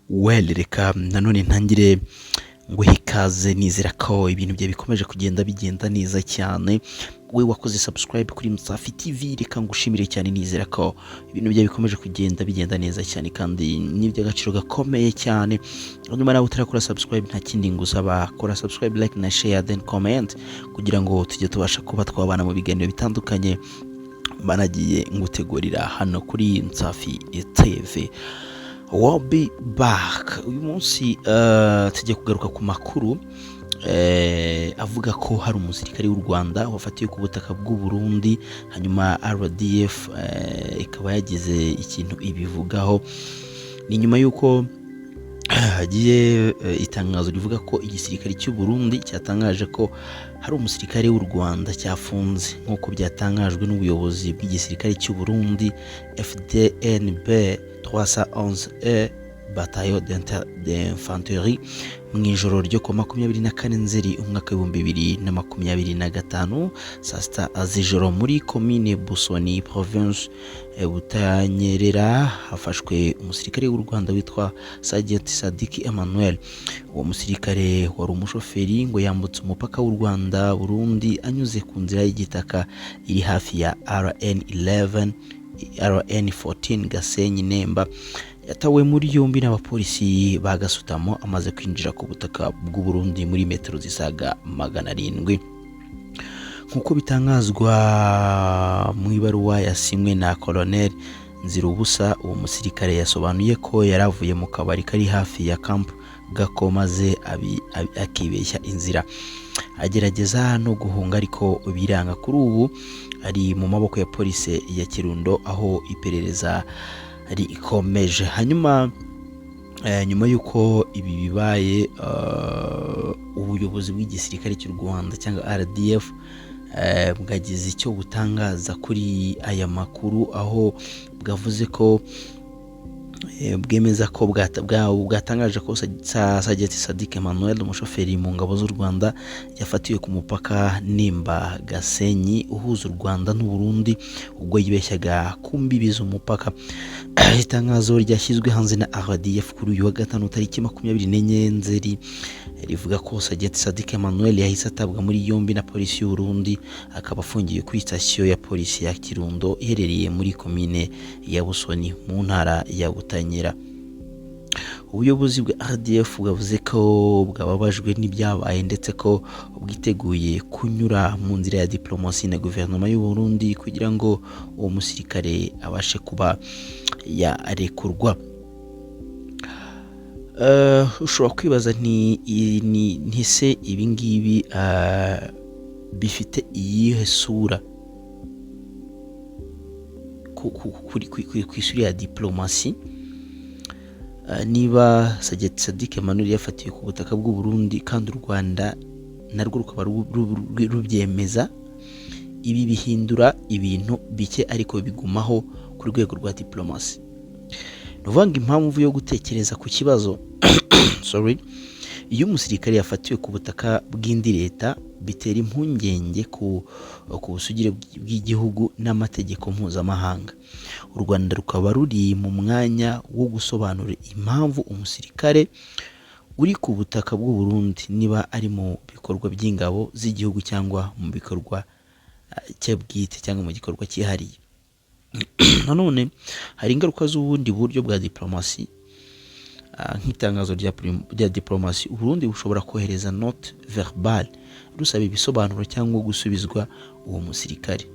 reka nanone ntangire nguhe ikaze, nizera ko ibintu bye bikomeje bigenda neza cyane. We wakoze subscribe kuri Msafi TV, reka ngushimire cyane, nizera ko ibintu bye bikomeje bigenda neza cyane kandi n'iby'agaciro gakomeye cyane. Nyuma nawe utarakora subscribe, nta kindi ngusaba, kora subscribe, like na share then comment kugira ngo tujye tubasha kuba twabana mu biganiro bitandukanye banagiye ngutegurira hano kuri Msafi TV. We'll be back. Uyu munsi tujye kugaruka ku makuru avuga ko hari umusirikare w'u Rwanda wafatiwe ku butaka bw'u Burundi, hanyuma RDF ikaba yagize ikintu ibivugaho. Ni nyuma yuko hagiye itangazo rivuga ko igisirikare cy'u Burundi cyatangaje ko hari umusirikare w'u Rwanda cyafunze, nk'uko byatangajwe n'ubuyobozi bw'igisirikare cy'u Burundi FDNB 311 bataillon d'infanterie mu ijoro ryo ku 24 Nzeri umwaka wa 2025 saa sita z'ijoro muri commune Busoni province Butanyerera hafashwe umusirikare w'u Rwanda witwa Sergeant Sadiki Emmanuel. Uwo musirikare wari umushoferi ngo yambutse umupaka w'u Rwanda Burundi anyuze ku nzira y'igitaka iri hafi ya RN14 Gasenyi Nemba. Yatawe muri yombi n'abapolisi bagasutamo amaze kwinjira ku butaka bw'u Burundi muri metero zisaga 700, nk'uko bitangazwa mu ibaruwa yasimwe na Colonel Nzirubusa. Uwo musirikare yasobanuye ko yaravuye mu kabari kari hafi ya camp Gako maze akibeshya inzira, agerageza no guhunga ariko biranga. Kuri ubu ari mu maboko ya polisi ya Kirundo aho iperereza ari ikomeje. Hanyuma nyuma yuko ibi bibaye, ubuyobozi bw'igisirikare cy'u Rwanda cyangwa RDF bwagize icyo butangaza kuri aya makuru, aho bwavuze ko bwemeza ko bwatangaje ko Sergeant Sadiki Emmanuel, umushoferi mu ngabo z'u Rwanda, yafatiwe ku mupaka Nemba Gasenyi uhuza u Rwanda n'u Burundi ubwo yibeshyaga kumbibiza umupaka. Itangazo ryashyizwe hanze na RDF kuri uyu wa gatanu tariki 24 Nzeri rivuga ko Sergeant Sadiki Emmanuel yahise atabwa muri yombi na polisi y'u Burundi, akaba afungiye kuri station ya polisi ya Kirundo iherereye muri commune ya Busoni mu ntara ya Butanyera. Ubuyobozi bwa RDF bwavuze ko bwababajwe n'ibyabaye ndetse ko bwiteguye kunyura mu nzira ya diplomasi na guverinoma y'u Burundi kugira ngo uwo musirikare abashe kuba yarekurwa. Ushobora kwibaza ntise ibi ngibi bifite iyihe sura ku isura ya diplomasi? Niba Sadiki Emmanuel yafatiwe ku butaka bw'u Burundi kandi u Rwanda narwo rukaba rubyemeza, ibi bihindura ibintu bike ariko bigumaho ku rwego rwa diplomasi. Nuvanga impamvu yo gutekereza ku kibazo iyo umusirikare yafatiwe ku butaka bw'indi leta bitera impungenge ku busugire bw'igihugu n'amategeko mpuzamahanga. U Rwanda rukaba ruri mu mwanya wo gusobanura impamvu umusirikare uri ku butaka bw'u Burundi, niba ari mu bikorwa by'ingabo z'igihugu cyangwa mu bikorwa cye bwite cyangwa mu gikorwa cyihariye. Nanone hari ingaruka z'ubundi buryo bwa diplomasi, nk'itangazo rya diplomasi. Uburundi bushobora kohereza note verbale rusaba ibisobanuro cyangwa gusubizwa uwo musirikare.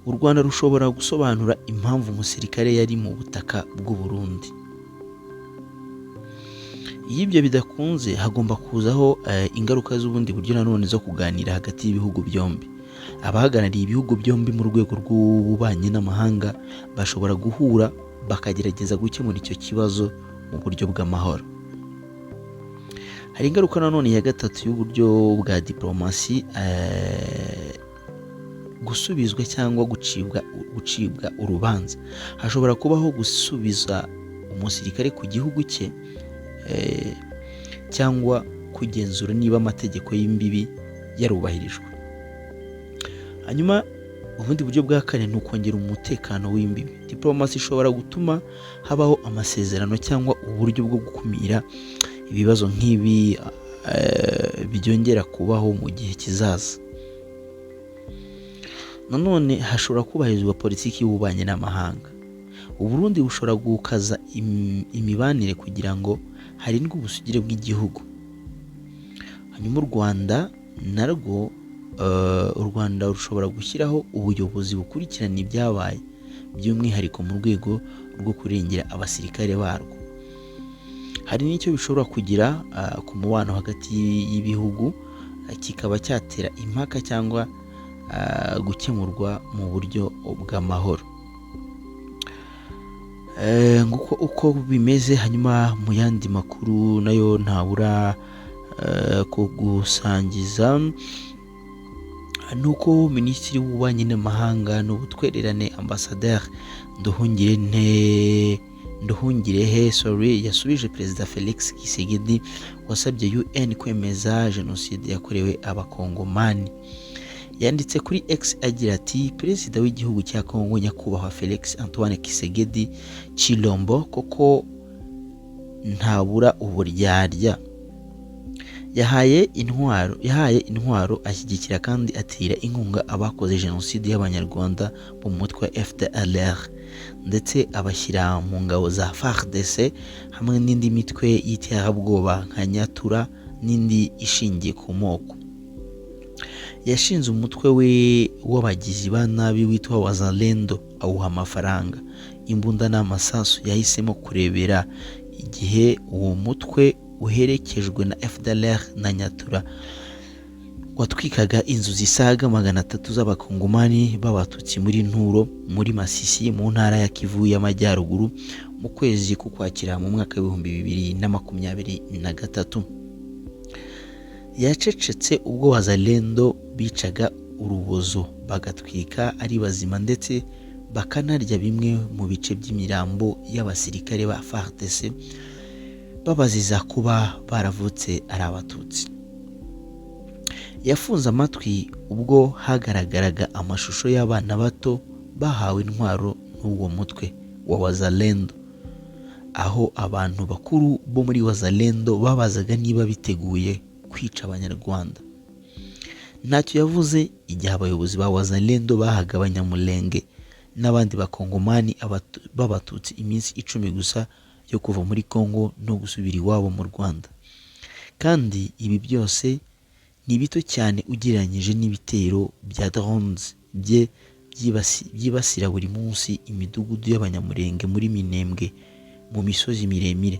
U Rwanda rushobora gusobanura impamvu umusirikare yari mu butaka bw'u Burundi. Iyo ibyo bidakunze, hagomba kuzaho ingaruka z'ubundi buryo nanone zo kuganira hagati y'ibihugu byombi. Abahagarariye ibihugu byombi mu rwego rw'ububanyi n'amahanga bashobora guhura bakagerageza gukemura icyo kibazo mu buryo bw'amahoro. Hari ingaruka nanone ya gatatu y'uburyo bwa diplomasi, gusubizwa cyangwa gucibwa urubanza. Hashobora kubaho gusubiza umusirikare ku gihugu cye cyangwa kugenzura niba amategeko y'imbibi yarubahirijwe. Hanyuma ubundi buryo bwa kane ni ukongera umutekano w'imbibi. Diplomasi ishobora gutuma habaho amasezerano cyangwa uburyo bwo gukumira ibibazo nk'ibi byongera kubaho mu gihe kizaza. Nanone hashobora kubahirizwa politiki y'ububanyi n'amahanga. Uburundi bushobora gukaza imibanire kugira ngo harindwe ubusugire bw'igihugu. Hanyuma u Rwanda narwo rushobora gushyiraho ubuyobozi bukurikirana ibyabaye, by'umwihariko mu rwego rwo kurengera abasirikare barwo. Hari n'icyo bishobora kugira ku mubano hagati y'ibihugu, kikaba cyatera impaka cyangwa gukemurwa mu buryo bw'amahoro. Nguko uko bimeze. Hanyuma mu yandi makuru nayo ntabura kugusangiza nuko Minisitiri w'Ububanyi n'Amahanga n'Ubutwererane Ambassadeur Nduhungirehe yasubije Perezida Felix Tshisekedi wasabye UN kwemeza jenoside yakorewe abakongomani. Yanditse kuri X agira ati: Perezida w'igihugu cya Kongo nyakubahwa Felix Antoine Tshisekedi Chilombo koko ntabura uburyarya. Yahaye intwaro ashyigikira kandi atira inkunga abakoze jenoside y'abanyarwanda mu mutwe wa FDLR, ndetse abashyira mu ngabo za FARDC hamwe n'indi mitwe y'iterabwoba nka Nyatura n'indi ishingiye ku moko. Yashinze umutwe we w'abagizi ba nabi witwa Wazalendo, awuha amafaranga, imbunda n'amasasu. Yahisemo kurebera igihe uwo mutwe uherekejwe na FDLR na Nyatura watwikaga inzu zisaga 300 z'abakongomani b'abatutsi muri Nturo muri Masisi mu ntara ya Kivu y'Amajyaruguru mu kwezi k'Ukwakira mu mwaka wa 2023. Yacecetse ubwo Wazalendo bicaga urubozo bagatwika ari bazima, ndetse bakanarya bimwe mu bice by'imirambo y'abasirikare ba FARDC babaziza kuba baravutse ari abatutsi. Yafunze amatwi ubwo hagaragaraga amashusho y'abana bato bahawe intwaro n'uwo mutwe wa Wazalendo, aho abantu bakuru bo muri Wazalendo babazaga niba biteguye kwica abanyarwanda. Ntacyo yavuze igihe abayobozi ba Wazalendo bahaga Abanyamulenge n'abandi bakongomani b'abatutsi iminsi 10 gusa yo kuva muri Kongo no gusubira iwabo mu Rwanda. Kandi ibi byose ni bito cyane ugereranyije n'ibitero bya drones byibasira buri munsi imidugudu y'Abanyamulenge muri Minembwe mu misozi miremire.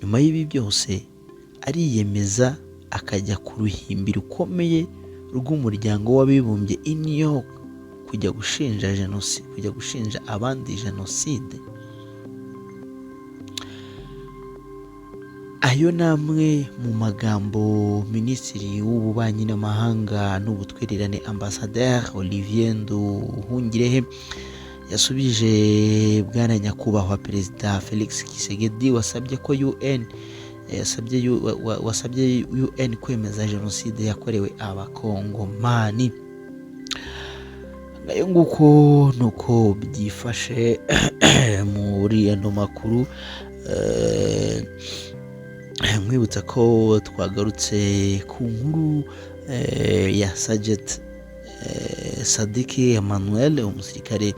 Nyuma y'ibi byose ariyemeza akajya ku ruhimbi rukomeye rw'umuryango w'abibumbye i New York kujya gushinja abandi jenoside. Ayo namwe mu magambo Minisitiri w'Ububanyi n'Amahanga n'Ubutwererane Ambassadeur Olivier Nduhungirehe yasubije Bwana nyakubahwa Perezida Felix Tshisekedi wasabye ko wasabye UN kwemeza jenoside yakorewe abakongomani. Nayo nguko nuko byifashe muri ano makuru. Mwibutsa ko twagarutse ku nkuru ya Sergeant Sadiki Emmanuel, umusirikare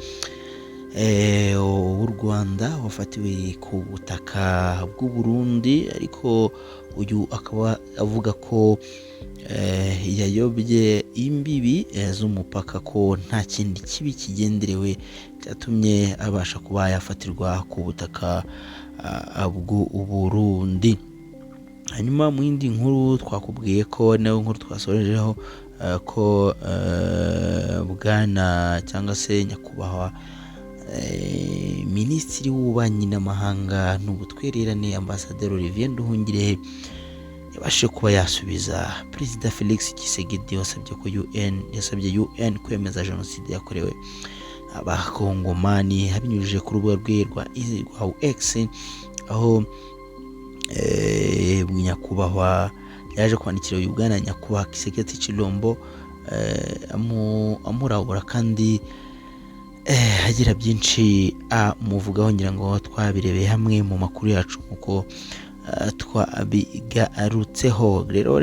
w'u Rwanda wafatiwe ku butaka bw'u Burundi, ariko uyu akaba avuga ko yayobye imbibi z'umupaka, ko nta kindi kibi kigenderewe cyatumye abasha kuba yafatirwa ku butaka bw'u Burundi. Hanyuma mu yindi nkuru twakubwiye ko nayo nkuru twasorejeho ko bwana cyangwa se nyakubahwa Minisitiri w'Ububanyi n'Amahanga n'Ubutwererane Ambassadeur Olivier Nduhungirehe yabashe kuba yasubiza Perezida Felix Tshisekedi yasabye UN kwemeza jenoside yakorewe abakongomani abinyujije ku rubuga rwe rwa X, aho nyakubahwa yaje kwandikira uyu bwana nyakubahwa Tshisekedi Chilombo amurabura kandi hagira byinshi amuvugaho, ngira ngo twabirebeye hamwe mu makuru yacu nkuko twabigarutseho rero.